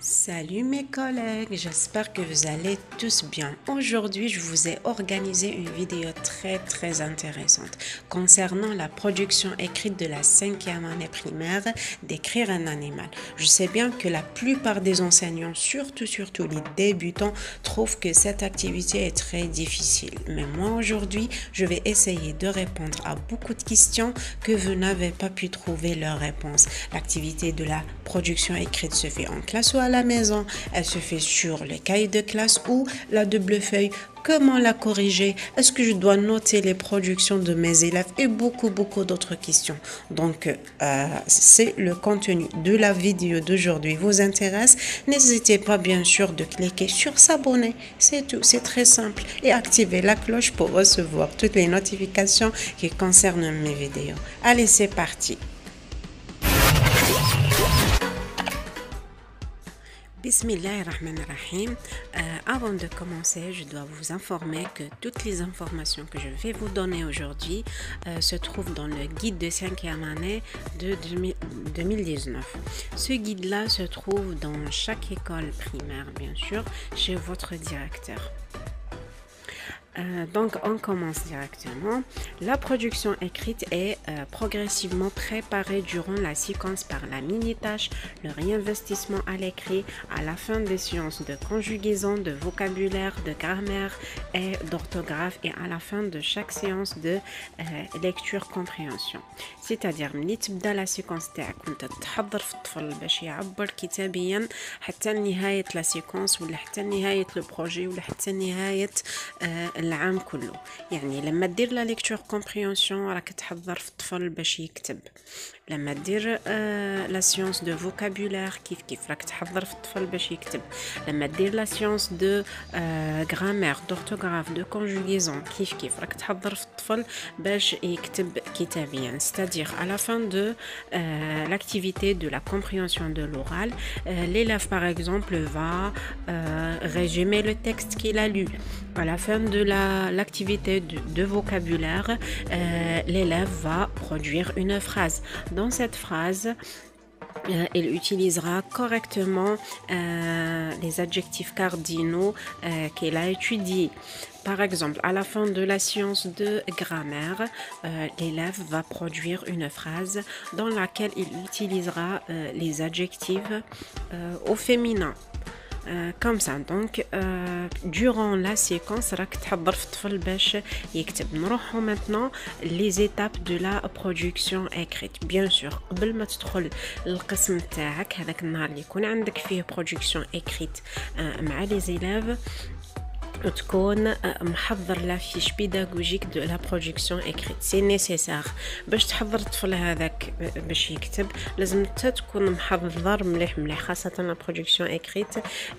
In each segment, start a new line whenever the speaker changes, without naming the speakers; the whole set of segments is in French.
Salut mes collègues, j'espère que vous allez tous bien. Aujourd'hui, je vous ai organisé une vidéo très intéressante concernant la production écrite de la 5e année primaire d'écrire un animal. Je sais bien que la plupart des enseignants, surtout les débutants, trouvent que cette activité est très difficile. Mais moi aujourd'hui, je vais essayer de répondre à beaucoup de questions que vous n'avez pas pu trouver leur réponse. L'activité de la production écrite se fait en classe ou à la maison, elle se fait sur le cahier de classe ou la double feuille. Comment la corriger? Est-ce que je dois noter les productions de mes élèves? Et beaucoup d'autres questions. Donc, c'est le contenu de la vidéo d'aujourd'hui vous intéresse, n'hésitez pas bien sûr de cliquer sur s'abonner. C'est tout, c'est très simple. Et activer la cloche pour recevoir toutes les notifications qui concernent mes vidéos. Allez, c'est parti. Bismillahirrahmanirrahim. Avant de commencer, je dois vous informer que toutes les informations que je vais vous donner aujourd'hui se trouvent dans le guide de 5e année de 2019. Ce guide-là se trouve dans chaque école primaire, bien sûr, chez votre directeur. Donc, on commence directement. La production écrite est progressivement préparée durant la séquence par la mini-tâche, le réinvestissement à l'écrit, à la fin des séances de conjugaison, de vocabulaire, de grammaire et d'orthographe et à la fin de chaque séance de lecture-compréhension. C'est-à-dire, ملي تبدا la séquence تاعك وانت تحضر في الطفل باش يعبر كتابيا حتى لنهاية la séquence ولا حتى لنهاية le projet ولا حتى لنهاية العام كله. يعني لما دير لا ليكتور كومبريهنسيون راك تحضر في الطفل باش يكتب. لما دير لا سيونس دو فوكابولير كيف راك تحضر في الطفل باش يكتب. لما دير لا سيونس دو غرامير دورتوغراف دو كونجوغيزون كيف راك تحضر في الطفل باش يكتب كتابيا. C'est-à-dire à la fin de l'activité de la compréhension de l'oral, l'élève par exemple va résumer le texte qu'il a lu. À la fin de l'activité de vocabulaire, l'élève va produire une phrase. Dans cette phrase, il utilisera correctement les adjectifs cardinaux qu'il a étudiés. Par exemple, à la fin de la séance de grammaire, l'élève va produire une phrase dans laquelle il utilisera les adjectifs au féminin. Comme ça, donc durant la séquence راك تحضر في الطفل باش يكتب. نروحو maintenant les étapes de la production écrite. Bien sûr قبل ما تدخل القسم تاعك هذاك النهار اللي يكون عندك فيه production écrite مع les élèves تكون محضر لا فيش بيداغوجيك دو لا برودكسيون اكريت. سي نيسيسار باش تحضر الطفل هذاك باش يكتب لازم تكون محضر مليح خاصه لا برودكسيون اكريت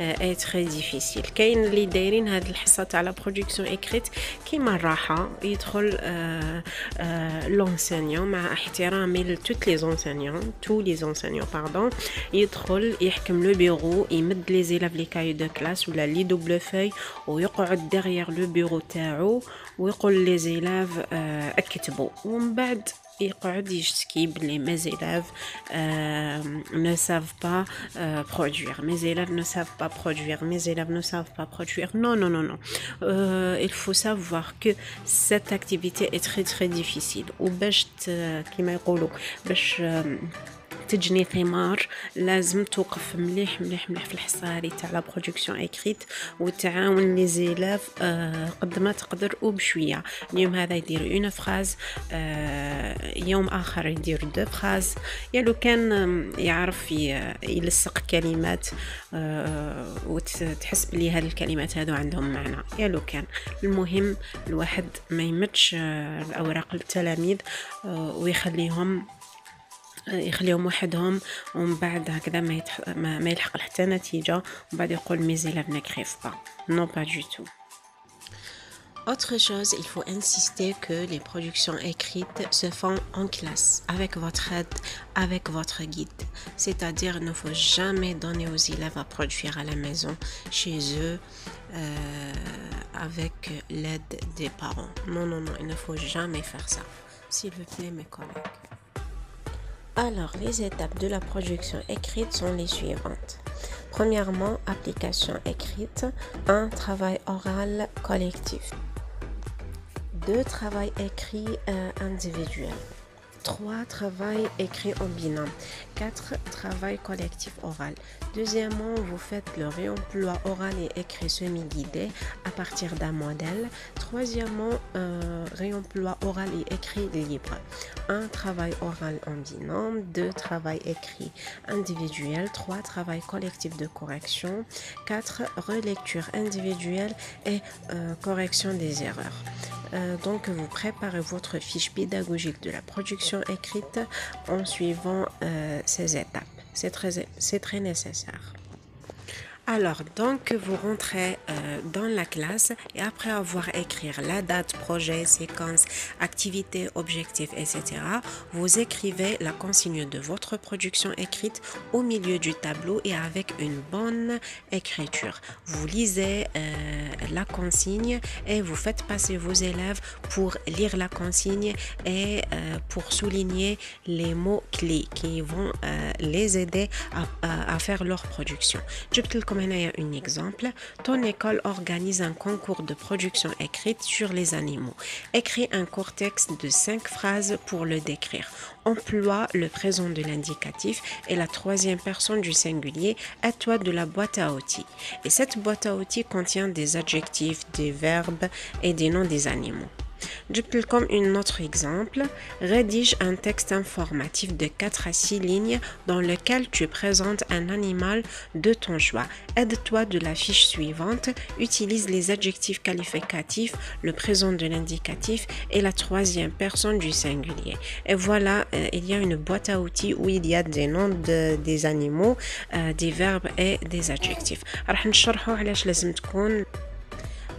اي تري ديفيسيل. كاين اللي دايرين هاد الحصه تاع لا برودكسيون اكريت كيما الراحه يدخل لونسينيون مع احترامي لتوت لي زونسينيون باردون يدخل يحكم لو بيرو يمد لي زيلاف لي كاي دو كلاس ولا لي دوبل فوي ويقعد derrière le bureau تاعو ويقول لي زيلاف اكتبوا ومن بعد يقعد يشتكي بلي mes élèves ne savent pas produire. Mes élèves ne savent pas produire. Mes élèves ne savent pas produire. Non. Il faut savoir que cette activité est très difficile. وباش كما يقولوا باش تجني ثمار لازم توقف مليح في الحصه هذه تاع لا برودكسيون اكريت وتعاون لي زيلاف قد ما تقدر وبشويه. اليوم هذا يدير اون فراز، يوم اخر يدير دو فراز. يا لو كان يعرف يلصق كلمات وتحس بلي هذه الكلمات هذو عندهم معنى. يا لو كان المهم الواحد ما يمدش الاوراق للتلاميذ ويخليهم وحدهم ومن بعد هكذا ما يلحق حتى نتيجه ومن بعد يقول مي زيلاف نكريف با. نو با دو تو. Autre chose, il faut insister que les productions écrites se font en classe, avec votre aide, avec votre guide. C'est-à-dire, il ne faut jamais donner aux élèves à produire à la maison, chez eux, avec l'aide des parents. Non, non, non, il ne faut jamais faire ça. S'il vous plaît, mes collègues. Alors, les étapes de la production écrite sont les suivantes. Premièrement, application écrite. 1. Travail oral collectif. 2. Travail écrit individuel. 3. Travail écrit en binôme. 4. Travail collectif oral. Deuxièmement, vous faites le réemploi oral et écrit semi-guidé à partir d'un modèle. Troisièmement, réemploi oral et écrit libre. 1. Travail oral en binôme. 2. Travail écrit individuel. 3. Travail collectif de correction. 4. Relecture individuelle et correction des erreurs. Donc, vous préparez votre fiche pédagogique de la production écrite en suivant ces étapes. C'est très nécessaire. Alors, donc, vous rentrez dans la classe et après avoir écrit la date, projet, séquence, activité, objectif, etc., vous écrivez la consigne de votre production écrite au milieu du tableau et avec une bonne écriture. Vous lisez la consigne et vous faites passer vos élèves pour lire la consigne et pour souligner les mots clés qui vont les aider à faire leur production. Un exemple, ton école organise un concours de production écrite sur les animaux. Écris un court texte de 5 phrases pour le décrire. Emploie le présent de l'indicatif et la troisième personne du singulier à toi de la boîte à outils. Et cette boîte à outils contient des adjectifs, des verbes et des noms des animaux. Comme un autre exemple, rédige un texte informatif de 4 à 6 lignes dans lequel tu présentes un animal de ton choix. Aide-toi de la fiche suivante, utilise les adjectifs qualificatifs, le présent de l'indicatif et la troisième personne du singulier. Et voilà, il y a une boîte à outils où il y a des noms des animaux, des verbes et des adjectifs.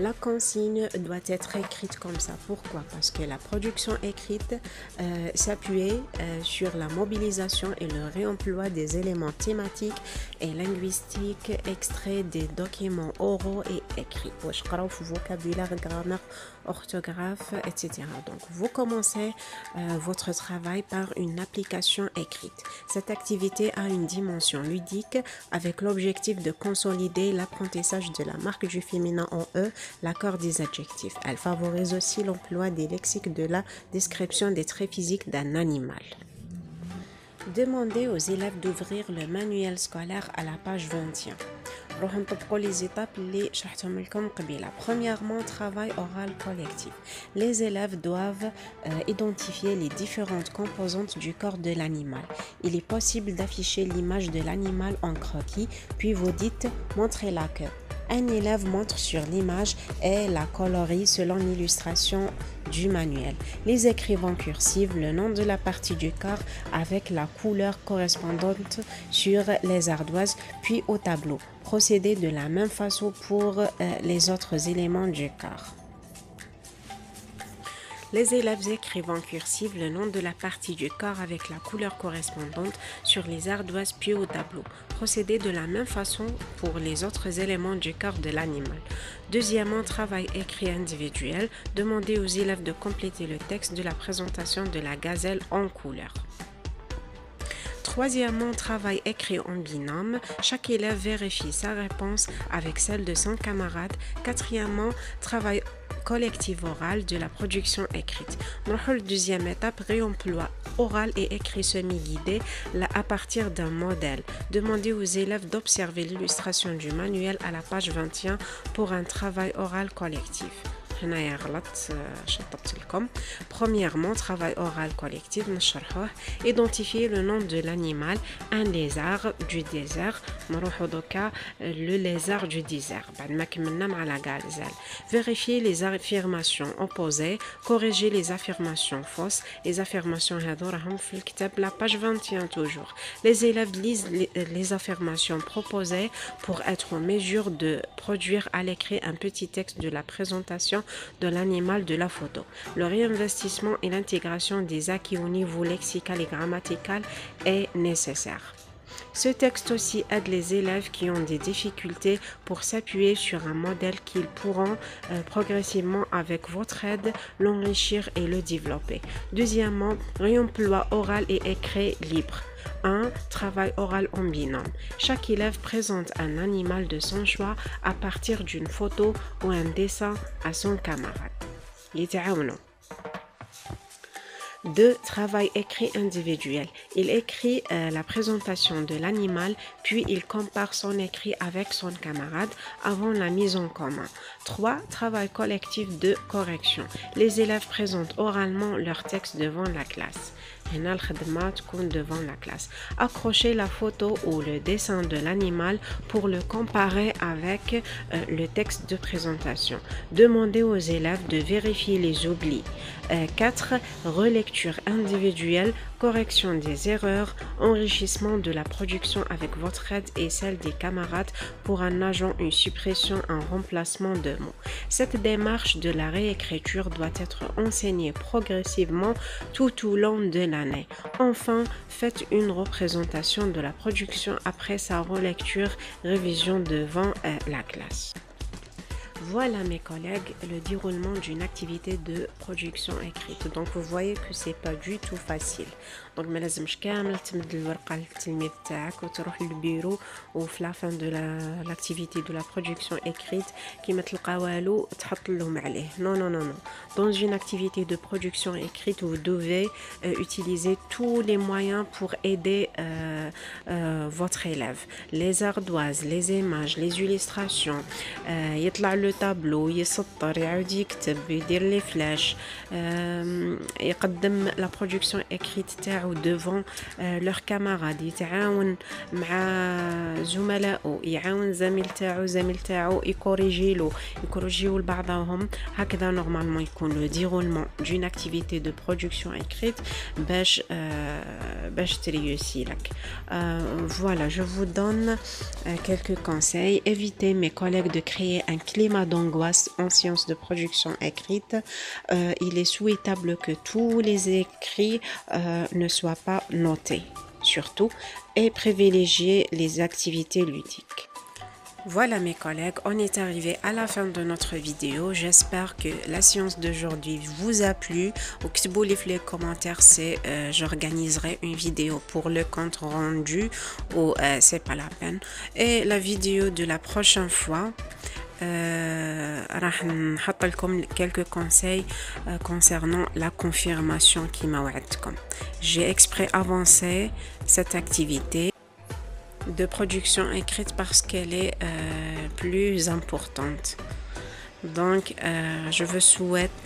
La consigne doit être écrite comme ça. Pourquoi? Parce que la production écrite s'appuie sur la mobilisation et le réemploi des éléments thématiques et linguistiques extraits des documents oraux et écrits. Vocabulaire, grammaire, orthographe, etc. Donc, vous commencez votre travail par une application écrite. Cette activité a une dimension ludique avec l'objectif de consolider l'apprentissage de la marque du féminin en E, l'accord des adjectifs. Elle favorise aussi l'emploi des lexiques de la description des traits physiques d'un animal. Demandez aux élèves d'ouvrir le manuel scolaire à la page 21. نروح نطبقوا les étapes اللي شرحتهم لكم قبيله. Premièrement, travail oral collectif. Les élèves doivent identifier les différentes composantes du corps de l'animal. Il est possible d'afficher l'image de l'animal en croquis, puis vous dites montrez la queue. Un élève montre sur l'image et la colorie selon l'illustration du manuel. Les écrivent en cursive le nom de la partie du corps avec la couleur correspondante sur les ardoises, puis au tableau. Procédez de la même façon pour les autres éléments du corps. Les élèves écrivent en cursive le nom de la partie du corps avec la couleur correspondante sur les ardoises puis au tableau. Procédez de la même façon pour les autres éléments du corps de l'animal. Deuxièmement, travail écrit individuel. Demandez aux élèves de compléter le texte de la présentation de la gazelle en couleur. Troisièmement, travail écrit en binôme. Chaque élève vérifie sa réponse avec celle de son camarade. Quatrièmement, travail collectif oral de la production écrite. Deuxième étape, réemploi oral et écrit semi-guidé à partir d'un modèle. Demandez aux élèves d'observer l'illustration du manuel à la page 21 pour un travail oral collectif. Premièrement, travail oral collectif. Identifier le nom de l'animal, un lézard du désert. Le lézard du désert. Vérifier les affirmations opposées, corriger les affirmations fausses. Les affirmations la page 21 toujours. Les élèves lisent les affirmations proposées pour être en mesure de produire à l'écrit un petit texte de la présentation de l'animal de la photo. Le réinvestissement et l'intégration des acquis au niveau lexical et grammatical est nécessaire. Ce texte aussi aide les élèves qui ont des difficultés pour s'appuyer sur un modèle qu'ils pourront progressivement, avec votre aide, l'enrichir et le développer. Deuxièmement, réemploi oral et écrit libre. 1. Travail oral en binôme. Chaque élève présente un animal de son choix à partir d'une photo ou un dessin à son camarade. يتعاونوا. 2. Travail écrit individuel. Il écrit la présentation de l'animal, puis il compare son écrit avec son camarade avant la mise en commun. 3. Travail collectif de correction. Les élèves présentent oralement leur texte devant la classe. devant la classe. Accrochez la photo ou le dessin de l'animal pour le comparer avec le texte de présentation. Demandez aux élèves de vérifier les oublis. 4. Relecture individuelle, correction des erreurs, enrichissement de la production avec votre aide et celle des camarades pour un agent, une suppression, un remplacement de mots. Cette démarche de la réécriture doit être enseignée progressivement tout au long de l'année. Enfin, faites une représentation de la production après sa relecture, révision devant la classe. Voilà mes collègues, le déroulement d'une activité de production écrite. Donc vous voyez que c'est pas du tout facile. Donc ما لازمش كامل تمد الورقة للتلميذ تاعك وتروح للبيرو وفي لا فان دو l'activité de la production écrite كيما تلقى والو تحط لهم عليه. Non non non non. Dans une activité de production écrite, vous devez utiliser tous les moyens pour aider votre élève. Les ardoises, les images, les illustrations, يطلع le tableau, يسطر, يعاود يكتب, يدير les flèches, يقدم la production écrite تاعو devant leurs camarades, يتعاون مع زملائه, يعاون زميل تاعو يكوريجيو لبعضهم. هكذا normalement يكون le déroulement d'une activité de production écrite باش تريوسي لك. Voilà, je vous donne quelques conseils. Évitez, mes collègues, de créer un climat d'angoisse en sciences de production écrite. Il est souhaitable que tous les écrits ne soient pas notés, surtout, et privilégier les activités ludiques. Voilà mes collègues, on est arrivé à la fin de notre vidéo. J'espère que la science d'aujourd'hui vous a plu. Ou les commentaires, j'organiserai une vidéo pour le compte rendu ou c'est pas la peine. Et la vidéo de la prochaine fois, راح نحط لكم quelques conseils concernant la confirmation كما وعدتكم. J'ai exprès avancé cette activité de production écrite parce qu'elle est plus importante. Donc, je vous souhaite